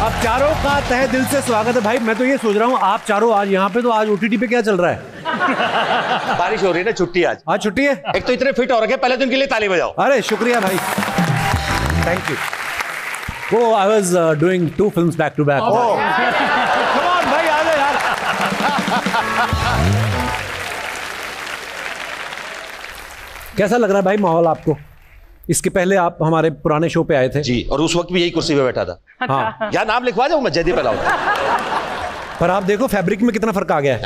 अब चारों का तहे दिल से स्वागत है भाई। मैं तो ये सोच रहा हूँ आप चारों आज यहाँ पे, तो आज ओटीटी पे क्या चल रहा है? बारिश हो रही है ना, छुट्टी आज छुट्टी है। एक तो इतने फिट हो रखे, पहले दिन के लिए ताली बजाओ। अरे शुक्रिया भाई, थैंक यू। वो I was doing 2 films back to back. Come on भाई, आ जाओ यार। कैसा लग रहा है भाई माहौल आपको? इसके पहले आप हमारे पुराने शो पे आए थे जी, और उस वक्त भी यही कुर्सी पे बैठा था। हाँ, यहाँ नाम लिखवा जाऊँ मैं, जयदीप अलाउ। पर आप देखो फैब्रिक में कितना फर्क आ गया है।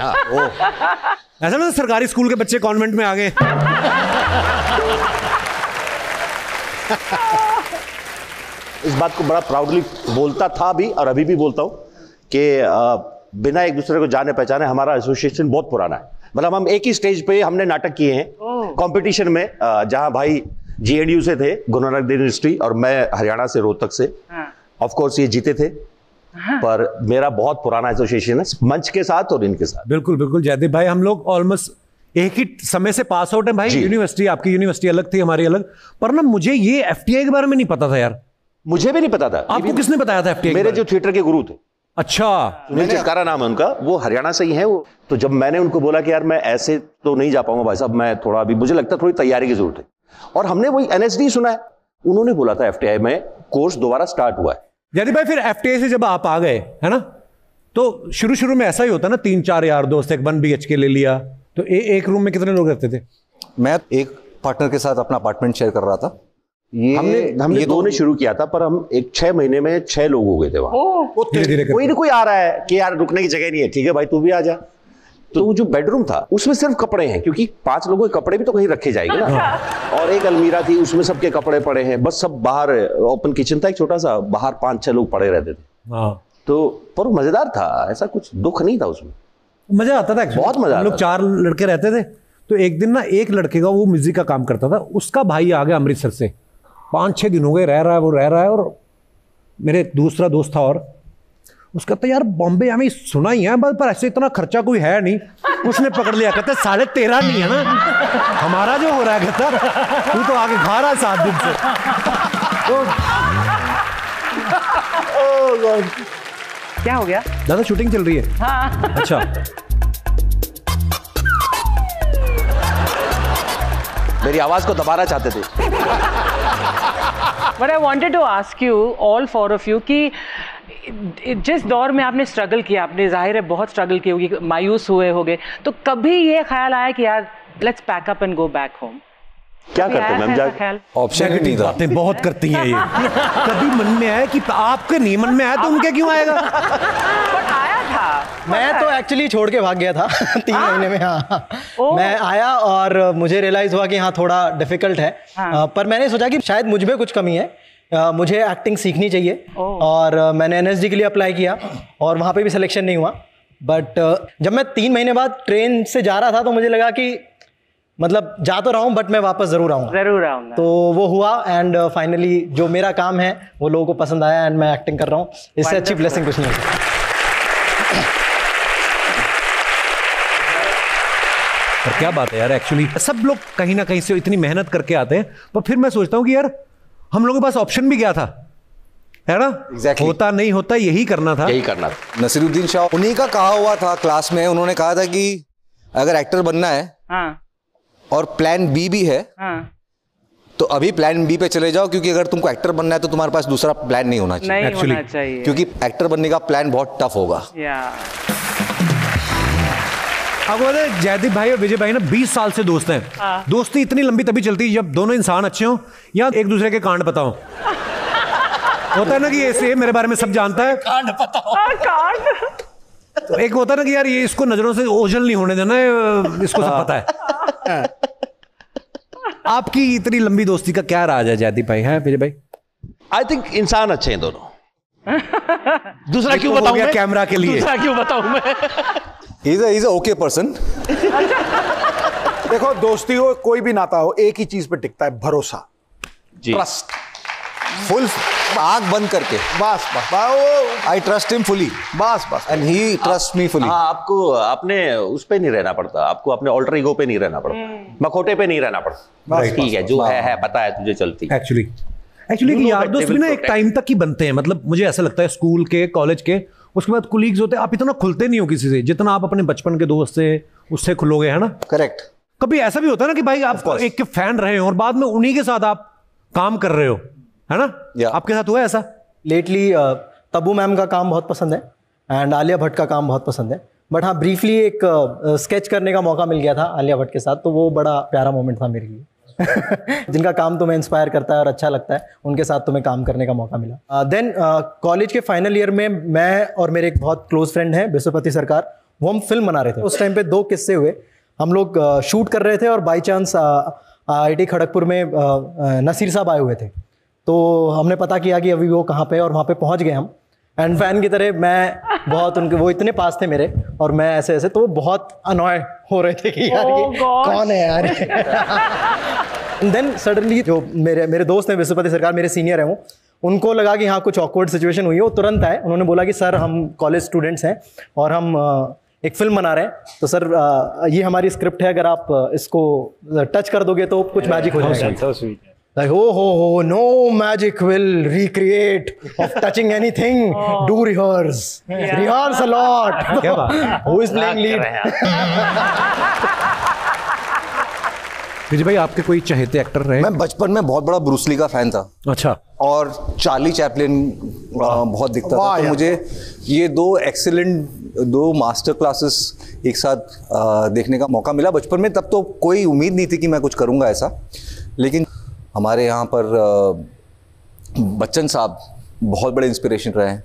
ऐसा ना सरकारी स्कूल के बच्चे कॉन्वेंट में आ गए। इस बात को बड़ा प्राउडली बोलता था भी और अभी भी बोलता हूँ कि बिना एक दूसरे को जाने पहचाने हमारा एसोसिएशन बहुत पुराना है। मतलब हम एक ही स्टेज पे हमने नाटक किए हैं कंपटीशन में, जहां भाई GNU से थे, गुरु नानक देव यूनिवर्सिटी, और मैं हरियाणा से, रोहतक से। ऑफ कोर्स ये जीते थे, पर मेरा बहुत पुराना एसोसिएशन है मंच के साथ और इनके साथ। बिल्कुल बिल्कुल जयदीप भाई, हम लोग ऑलमोस्ट एक ही समय से पास आउट है भाई। यूनिवर्सिटी, आपकी यूनिवर्सिटी अलग थी, हमारी अलग। पर ना मुझे ये FTI के बारे में नहीं पता था यार। मुझे भी नहीं पता था। आपको किसने बताया था FTI? मेरे जो थिएटर के गुरु थे। अच्छा, सुनील चटकारा नाम है उनका, वो हरियाणा से ही है वो। तो जब मैंने उनको बोला कि यार मैं ऐसे तो नहीं जा पाऊंगा भाई साहब, मैं थोड़ा अभी मुझे लगता है थोड़ी तैयारी की जरूरत है, और हमने वही NSD सुना है, उन्होंने बोला था FTI में कोर्स दोबारा स्टार्ट हुआ है। जयदीप भाई फिर FTI से जब आप आ गए है ना, तो शुरू में ऐसा ही होता ना, 3-4 यार दोस्त, एक 1 BHK ले लिया, तो एक रूम में कितने लोग रहते थे? मैं एक पार्टनर के साथ अपना अपार्टमेंट शेयर कर रहा था। हमने दो ने शुरू किया था, पर हम एक 6 महीने में 6 लोग हो गए थे वहां। धीरे-धीरे कोई ना कोई आ रहा है कि यार रुकने की जगह नहीं है, ठीक है भाई तू भी आ जा। तो जो बेडरूम था उसमें सिर्फ कपड़े हैं, क्योंकि 5 लोगों के कपड़े भी तो कहीं रखे जाएंगे ना। और एक अलमीरा थी, उसमें सबके कपड़े पड़े हैं, बस सब बाहर। ओपन किचन था एक छोटा सा, बाहर 5-6 लोग पड़े रहते थे। तो पर मजेदार था, ऐसा कुछ दुख नहीं था उसमें, मजा आता था। बहुत मजा। हम लोग 4 लड़के रहते थे, तो एक दिन ना एक लड़के का, वो म्यूजिक का काम करता था, उसका भाई आ गया अमृतसर से, 5-6 दिन हो गए रह रहा है। और मेरे दूसरा दोस्त था, और उसका तो यार बॉम्बे हमें सुना ही है, पर ऐसे इतना खर्चा कोई है नहीं। उसने पकड़ लिया, कहते 13.5 नहीं है ना हमारा जो हो रहा है, कहता तू तो आगे खा रहा है 7 दिन से। क्या हो गया? दादा शूटिंग चल रही है। हाँ। अच्छा, मेरी आवाज को दबाना चाहते थे। But I wanted to ask you, all 4 of you, कि जिस दौर में आपने स्ट्रगल किया, आपने जाहिर है बहुत स्ट्रगल की होगी, मायूस हुए होगे, तो कभी ये ख्याल आया कि यार let's pack up and go back home? क्या करते हैं मैम? ऑप्शन ही नहीं था। बातें बहुत करती हैं ये। कभी मन में आया कि आपके नहीं मन में आया तो उनके क्यों आएगा? बट आया था। मैं तो एक्चुअली छोड़ के भाग गया था 3 महीने में। हाँ, मैं आया और मुझे रियलाइज हुआ कि हाँ थोड़ा डिफिकल्ट है। पर मैंने सोचा कि शायद मुझ में कुछ कमी है, मुझे एक्टिंग सीखनी चाहिए। और मैंने NSD के लिए अप्लाई किया और वहाँ पे भी सिलेक्शन नहीं हुआ। बट जब मैं 3 महीने बाद ट्रेन से जा रहा था, तो मुझे लगा कि मतलब जा तो रहा हूँ, बट मैं वापस जरूर आऊंगा। तो वो हुआ, एंड फाइनली जो मेरा काम है वो लोगों को पसंद आया, एंड मैं एक्टिंग कर रहा हूँ। इससे अच्छी ब्लेसिंग कुछ नहीं होती। और क्या बात है यार, एक्चुअली सब लोग कहीं ना कहीं से इतनी मेहनत करके आते हैं, पर फिर मैं सोचता हूँ कि यार हम लोगों के पास ऑप्शन भी क्या था, है ना? Exactly. होता नहीं होता यही करना था। नसीरुद्दीन शाह उन्हीं का कहा हुआ था क्लास में, उन्होंने कहा था कि अगर एक्टर बनना है और प्लान B भी है, तो अभी प्लान B पे चले जाओ, क्योंकि अगर तुमको एक्टर बनना है तो तुम्हारे पास दूसरा प्लान नहीं होना चाहिए। एक्चुअली क्योंकि एक्टर बनने का प्लान बहुत टफ होगा। अब जयदीप भाई और विजय भाई ना 20 साल से दोस्त हैं। दोस्ती इतनी लंबी तभी चलती है जब दोनों इंसान अच्छे हों या एक दूसरे के कांड पता हो। होता है ना कि ऐसे मेरे बारे में सब जानता है, कांड पता हो। तो एक होता है ना कि यार ये इसको नजरों से ओझल नहीं होने देना है, इसको सब पता है। आपकी इतनी लंबी दोस्ती का क्या राज है जयदीप भाई, है विजय भाई? आई थिंक इंसान अच्छे हैं दोनों। दूसरा क्यों बताऊं मैं? कैमरा के लिए दूसरा क्यों बताऊं मैं? He's a okay person. देखो दोस्ती हो कोई भी नाता हो, एक ही चीज पे टिकता है, भरोसा, ट्रस्ट। फुल आंख बंद करके, बस आई ट्रस्ट हिम फुली, बस and he trust me fully. हाँ, आपको अपने उस पे नहीं रहना पड़ता, आपको अपने ऑल्टर ईगो पे नहीं रहना पड़ता, मखोटे पे नहीं रहना पड़ता। ठीक है, जो है पता है तुझे चलती। एक्चुअली एक्चुअली यार दोस्त भी ना एक टाइम तक ही बनते हैं, मतलब मुझे ऐसा लगता है स्कूल के, कॉलेज के, उसके बाद कुलीग्स होते हैं, आप इतना खुलते नहीं हो किसी से जितना आप अपने बचपन के दोस्त से उससे खुलोगे, है ना? करेक्ट। कभी ऐसा भी होता है ना कि भाई आप एक के फैन रहे हो और बाद में उन्हीं के साथ आप काम कर रहे हो, है ना? आपके साथ हुआ ऐसा? लेटली तब्बू मैम का काम बहुत पसंद है एंड आलिया भट्ट का काम बहुत पसंद है, बट हाँ ब्रीफली एक स्केच करने का मौका मिल गया था आलिया भट्ट के साथ, तो वो बड़ा प्यारा मोमेंट था मेरे लिए। जिनका काम तुम्हें इंस्पायर करता है और अच्छा लगता है, उनके साथ तुम्हें काम करने का मौका मिला। देन कॉलेज के फाइनल ईयर में मैं और मेरे एक बहुत क्लोज फ्रेंड हैं विश्वपति सरकार, वो हम फिल्म बना रहे थे। उस टाइम पे 2 किस्से हुए। हम लोग शूट कर रहे थे और बाई चांस IIT खड़गपुर में नसीर साहब आए हुए थे, तो हमने पता किया कि अभी वो कहाँ पे, और वहाँ पे पहुँच गए हम। एंड फैन की तरह मैं बहुत उनके, वो इतने पास थे मेरे और मैं ऐसे ऐसे, तो वो बहुत अनॉय हो रहे थे कि यार ये कौन है यार। देन सडनली जो मेरे दोस्त हैं विश्वपति सरकार, मेरे सीनियर हैं, वो उनको लगा कि हाँ कुछ ऑकवर्ड सिचुएशन हुई है। वो तुरंत आए, उन्होंने बोला कि सर हम कॉलेज स्टूडेंट्स हैं और हम एक फिल्म बना रहे हैं, तो सर ये हमारी स्क्रिप्ट है, अगर आप इसको टच कर दोगे तो कुछ मैजिक हो जाएगा। Like, oh, no magic will recreate of touching anything. Do rehearse. Rehearse a lot. क्या बात? Who is playing lead? विजय भाई आपके कोई चहेते एक्टर रहे? मैं बचपन में बहुत बड़ा ब्रूस ली का फैन था। अच्छा। और चार्ली चैपलिन बहुत दिखता था, तो मुझे ये 2 एक्सीलेंट 2 मास्टर क्लासेस एक साथ देखने का मौका मिला बचपन में। तब तो कोई उम्मीद नहीं थी कि मैं कुछ करूँगा ऐसा, लेकिन हमारे यहाँ पर बच्चन साहब बहुत बड़े इंस्पिरेशन रहे हैं,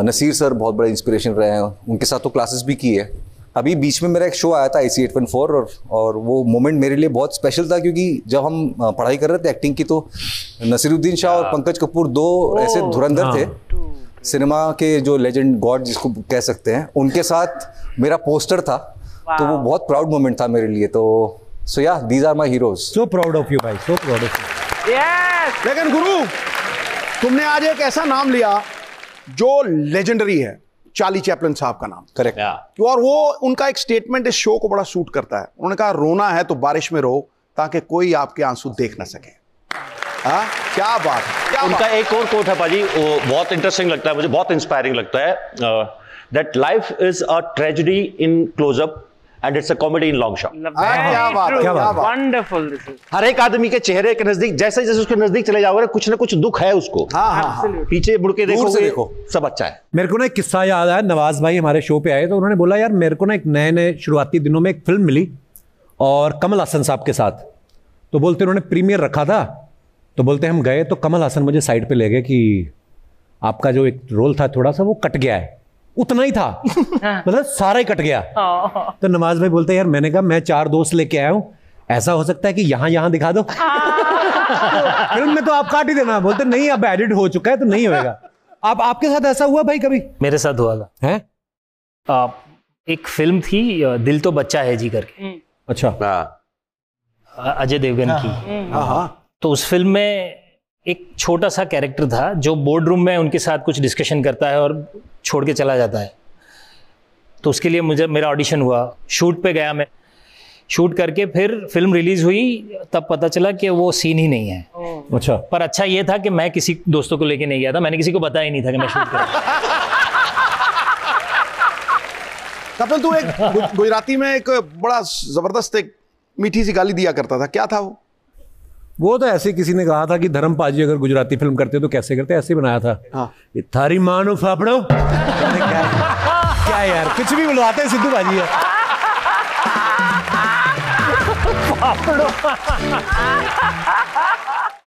नसीर सर बहुत बड़े इंस्पिरेशन रहे हैं, उनके साथ तो क्लासेस भी की है। अभी बीच में मेरा एक शो आया था IC 814 और वो मोमेंट मेरे लिए बहुत स्पेशल था, क्योंकि जब हम पढ़ाई कर रहे थे एक्टिंग की, तो नसीरुद्दीन शाह और पंकज कपूर 2 ऐसे धुरंधर थे सिनेमा के, जो लेजेंड गॉड जिसको कह सकते हैं, उनके साथ मेरा पोस्टर था। तो वो बहुत प्राउड मोमेंट था मेरे लिए। तो So yeah, these are my heroes. So proud of you, भाई. So proud of you. Yes. लेकिन गुरु, तुमने आज एक ऐसा नाम लिया जो लेजेंडरी है, चार्ली चैपलिन साहब का नाम। करेक्ट। और वो उनका एक स्टेटमेंट इस शो को बड़ा सूट करता है। उन्होंने कहा रोना है तो बारिश में रो, ताकि कोई आपके आंसू देख ना सके। क्या बात है। उनका एक और कोट है पाजी, वो बहुत इंटरेस्टिंग लगता है मुझे, बहुत इंस्पायरिंग लगता है। That life is a tragedy in closeup and it's a comedy in long shot. क्या बात। Wonderful this is. हर एक आदमी के चेहरे के नजदीक, जैसे जैसे उसके नजदीक चले जाओगे, कुछ ना कुछ दुख है उसको। हाँ। पीछे मुड़ के देखो सब अच्छा है। मेरे को ना एक किस्सा याद आया, नवाज भाई हमारे शो पे आए तो उन्होंने बोला यार मेरे को ना एक नए शुरुआती दिनों में एक फिल्म मिली और कमल हसन साहब के साथ, तो बोलते उन्होंने प्रीमियर रखा था, तो बोलते हम गए तो कमल हसन मुझे साइड पे ले गए कि आपका जो एक रोल था थोड़ा सा वो कट गया है। उतना ही था, मतलब सारा ही कट गया। तो नवाज भाई बोलते यार, मैंने कहा मैं 4 दोस्त लेके आया हूं, ऐसा हो सकता है कि यहां दिखा दो। फिल्म में तो आप काट ही देना। बोलते नहीं, अब एडिट हो चुका है तो नहीं होएगा। आपके साथ ऐसा हुआ भाई कभी? मेरे साथ हुआ था। है एक फिल्म थी दिल तो बच्चा है जी करके। अच्छा। अजय देवगन की। तो उस फिल्म में एक छोटा सा कैरेक्टर था जो बोर्ड रूम में उनके साथ कुछ डिस्कशन करता है और छोड़ के चला जाता है। तो उसके लिए मेरा ऑडिशन हुआ, शूट पे गया मैं, शूट करके फिर फिल्म रिलीज हुई, तब पता चला कि वो सीन ही नहीं है। अच्छा। पर अच्छा ये था कि मैं किसी दोस्तों को लेके नहीं गया था, मैंने किसी को बताया ही नहीं था कि मैं शूट कर रहा हूं। कपिल, तू एक गुजराती में एक बड़ा जबरदस्त एक मीठी सी गाली दिया करता था, क्या था वो तो ऐसे किसी ने कहा था कि धर्म पाजी अगर गुजराती फिल्म करते तो कैसे करते, ऐसे बनाया था। हाँ। थारी मानो फाफड़ो। क्या यार, कुछ भी बुलवाते हैं, सिद्धू बाजी है। फाफड़ो।